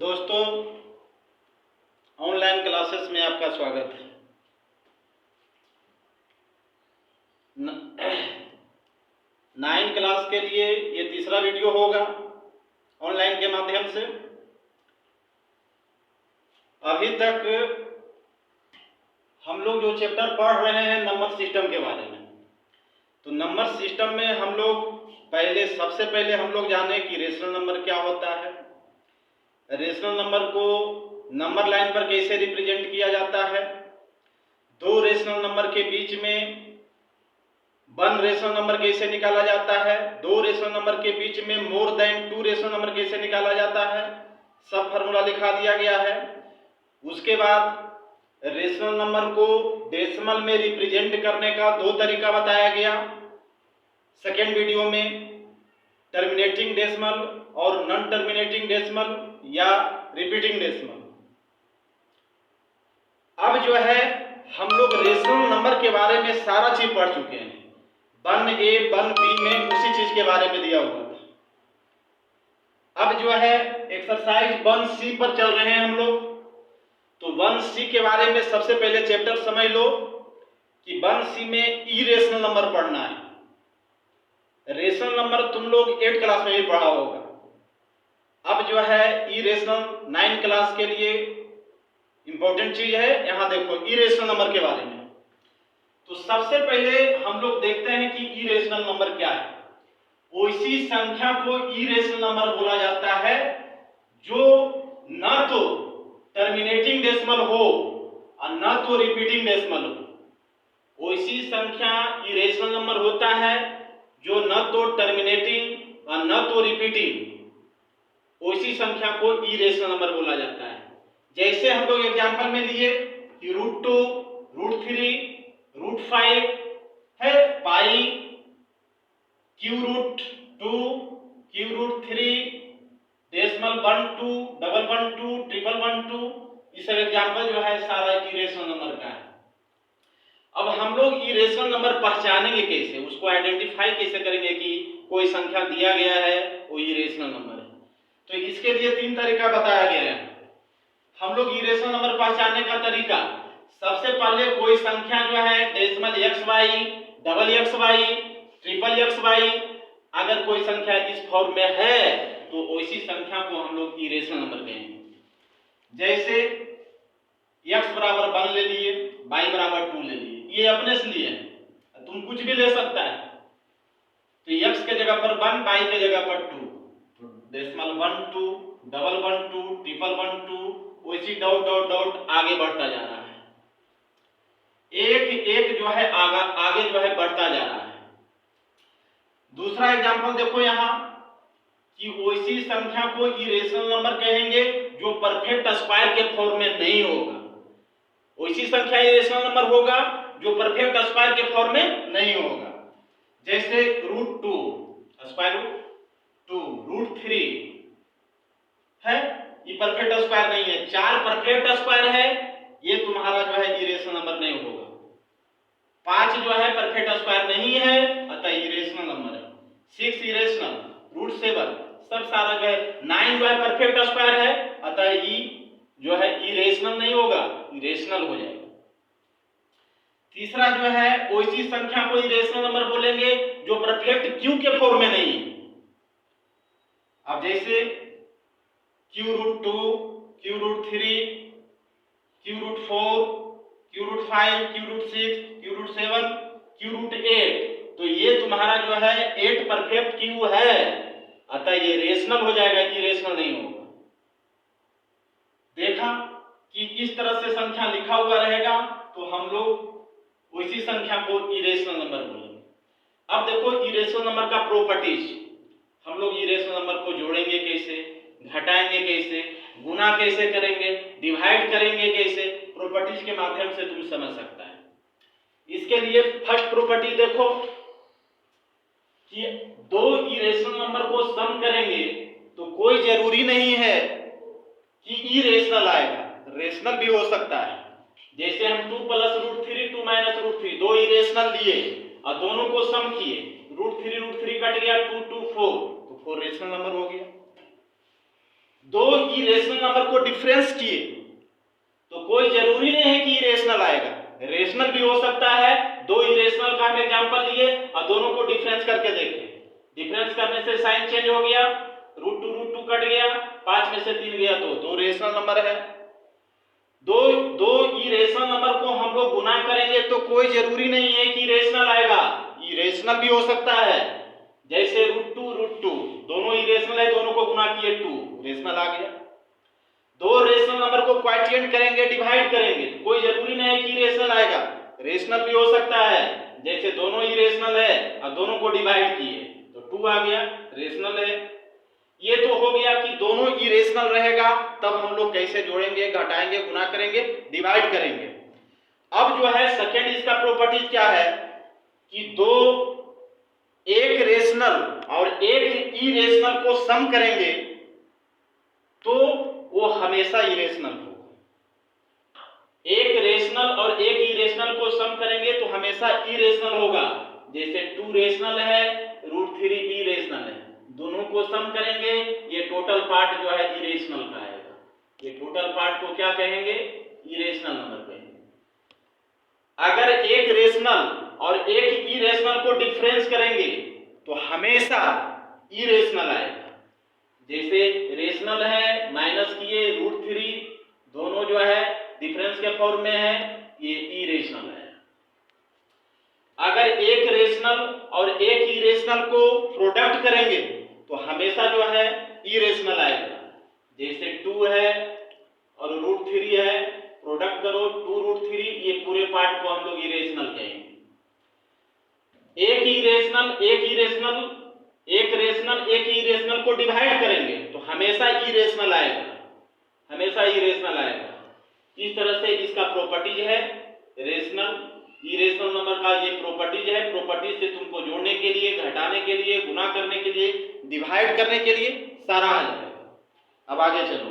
दोस्तों, online classes में आपका स्वागत है। 9 क्लास के लिए ये तीसरा वीडियो होगा ऑनलाइन के माध्यम से। अभी तक हम लोग जो चैप्टर पढ़ रहे हैं नंबर सिस्टम के बारे में, तो नंबर सिस्टम में हम लोग सबसे पहले हम लोग जाने कि रेशनल नंबर क्या होता है, रेशनल नंबर को नंबर लाइन पर कैसे रिप्रेजेंट किया जाता है, दो रेशनल नंबर के बीच में 1 रेशनल नंबर कैसे निकाला जाता है, 2 रेशनल नंबर के बीच में मोर देन 2 रेशनल नंबर कैसे निकाला जाता है, सब फार्मूला लिखा दिया गया है। उसके बाद रेशनल नंबर को डेसिमल में रिप्रेजेंट करने का 2 तरीका बताया गया सेकेंड वीडियो में, टर्मिनेटिंग डेसिमल और नॉन टर्मिनेटिंग डेसिमल या रिपीटिंग डेसिमल। अब जो है हम लोग रेशनल नंबर के बारे में सारा चीज पढ़ चुके हैं। 1A 1B में उसी चीज के बारे में दिया हुआ था। अब जो है एक्सरसाइज 1C पर चल रहे हैं हम लोग। तो 1C के बारे में सबसे पहले चैप्टर समझ लो कि 1C में इरेशनल नंबर पढ़ना है। रेशनल नंबर तुम लोग 8 क्लास में भी पढ़ा होगा। अब जो है इरेशनल 9 क्लास के लिए इंपॉर्टेंट चीज है। यहां देखो इरेशनल नंबर के बारे में। तो सबसे पहले हम लोग देखते हैं कि इरेशनल नंबर क्या है। उसी संख्या को इरेशनल नंबर बोला जाता है जो न तो टर्मिनेटिंग डेसिमल हो और न तो रिपीटिंग डेसिमल हो। उसी संख्या इरेशनल नंबर होता है जो न तो टर्मिनेटिंग और न तो रिपीटिंग, उसी संख्या को इरेशनल नंबर बोला जाता है। जैसे हम लोग एग्जांपल में लिए कि √2, √3, √5 है, पाई, q√2, q√3, decimal 12, double 12, triple 12, ये सब एग्जांपल जो है सारा इरेशनल नंबर का है। अब हम लोग इरेशनल नंबर पहचानेंगे कैसे, उसको आइडेंटिफाई कैसे करेंगे कि कोई संख्या दिया गया है वो इरेशनल नंबर है। तो इसके लिए 3 तरीका बताया गया है। हम लोग इरेशनल नंबर पहचानने का तरीका, सबसे पहले कोई संख्या जो है decimal xy, double xy, triple xy, अगर कोई संख्या इस फॉर्म में है तो उसी संख्या को हम लोग इरेशनल नंबर कहेंगे। जैसे x बराबर 1 ले लिए, y बराबर 2 ले लिए, ये अपने से लिए है, तुम कुछ भी ले सकता है। तो x के जगह पर 1, y के जगह पर 2, तो डेसिमल 1 2, डबल 1 2, ट्रिपल 1 2, वैसी डॉट डॉट डॉट आगे बढ़ता जा रहा है। एक एक जो है आगे जो है बढ़ता जा रहा है। दूसरा एग्जांपल देखो यहां कि वैसी संख्या को इरेशनल नंबर कहेंगे जो परफेक्ट स्क्वायर के फॉर्म में नहीं होगा। वैसी संख्या इरेशनल नंबर होगा जो परफेक्ट स्क्वायर के फॉर्म में नहीं होगा। जैसे √2 स्क्वायर रूट 2, √3 है, ये परफेक्ट स्क्वायर नहीं है। 4 परफेक्ट स्क्वायर है, ये तुम्हारा जो है इरेशनल नंबर नहीं होगा। 5 जो है परफेक्ट स्क्वायर नहीं है, अतः इरेशनल नंबर है। 6 इरेशनल, √7 सब सारा जो है। 9 जो है परफेक्ट स्क्वायर है, अतः ये जो है इरेशनल नहीं होगा, इरेशनल हो जाएगा। तीसरा जो है उसी संख्या को इरेशनल नंबर बोलेंगे जो परफेक्ट क्यू के फॉर्म में नहीं है। अब जैसे q√2, q√3, q√4, q√5, q√6, q√7, q√8, तो ये तुम्हारा जो है 8 परफेक्ट क्यू है, अतः ये रेशनल हो जाएगा, इरेशनल नहीं होगा। देखा कि इस तरह से संख्या लिखा हुआ रहेगा तो हम लोग उसी संख्या को इरेशनल नंबर बोलेंगे। अब देखो इरेशनल नंबर का प्रॉपर्टीज, हम लोग इरेशनल नंबर को जोड़ेंगे कैसे, घटाएंगे कैसे, गुना कैसे करेंगे, डिवाइड करेंगे कैसे, प्रॉपर्टीज के माध्यम से तुम समझ सकता है। इसके लिए फर्स्ट प्रॉपर्टी देखो कि दो इरेशनल नंबर को सम करेंगे तो कोई जरूरी नहीं है कि इरेशनल आएगा, रेशनल भी हो सकता है। जैसे हम 2 + √3, 2 - √3, दो इरेशनल लिए और दोनों को सम किए, √3 √3 कट गया, 2 2 4, तो 4 रेशनल नंबर हो गया। दो इरेशनल नंबर को डिफरेंस किए तो कोई जरूरी नहीं है कि इरेशनल आएगा, रेशनल भी हो सकता है। दो इरेशनल का हम एग्जांपल लिए और दोनों को डिफरेंस करके देखें। डिफरेंस करने से साइन चेंज हो गया, √2 कट गया, 5 में से 3 गया तो दो रेशनल नंबर है। दो इरेशनल नंबर को हम लोग गुना करेंगे तो कोई जरूरी नहीं है कि रेशनल आएगा, इरेशनल भी हो सकता है। जैसे √2 दोनों इरेशनल है, दोनों को गुना किए 2 रेशनल आ गया। दो रेशनल नंबर को क्वोटिएंट करेंगे, डिवाइड करेंगे तो कोई जरूरी नहीं है कि रेशनल आएगा, रेशनल भी हो सकता है। जैसे दोनों ही रेशनल है और दोनों को डिवाइड किए तो 2 आ गया, रेशनल है। ये तो हो गया कि दोनों इरेशनल रहेगा, तब हम लोग कैसे जोड़ेंगे, घटाएंगे, गुना करेंगे, डिवाइड करेंगे। अब जो है सेकेंड इसका प्रॉपर्टीज क्या है कि दो एक रेशनल और एक इरेशनल को सम करेंगे तो वो हमेशा इरेशनल होगा। एक रेशनल और एक इरेशनल को सम करेंगे तो हमेशा इरेशनल होगा। जैसे 2 रेशनल है, √3 इरेशनल है, दोनों को सम करेंगे, ये टोटल पार्ट जो है इरेशनल का आएगा। ये टोटल पार्ट को क्या कहेंगे, इरेशनल नंबर कहेंगे। अगर एक रेशनल और एक इरेशनल को डिफरेंस करेंगे तो हमेशा इरेशनल आएगा। जैसे रेशनल है, माइनस किए √3, दोनों जो है डिफरेंस के फॉर्म में है, ये इरेशनल है। अगर एक रेशनल और एक इरेशनल को प्रोडक्ट करेंगे तो हमेशा जो है इरेशनल आएगा। जैसे 2 है और √3 है, प्रोडक्ट करो 2√3, ये पूरे पार्ट को हम लोग इरेशनल कहेंगे। एक रेशनल एक इरेशनल को डिवाइड करेंगे तो हमेशा इरेशनल आएगा, हमेशा इरेशनल आएगा। इस तरह से इसका प्रॉपर्टीज है, रेशनल इरेशनल नंबर का ये प्रॉपर्टीज है। प्रॉपर्टीज से तुमको जोड़ने के लिए, घटाने के लिए, गुना करने के लिए, डिवाइड करने के लिए सारा आ जाएगा। अब आगे चलो।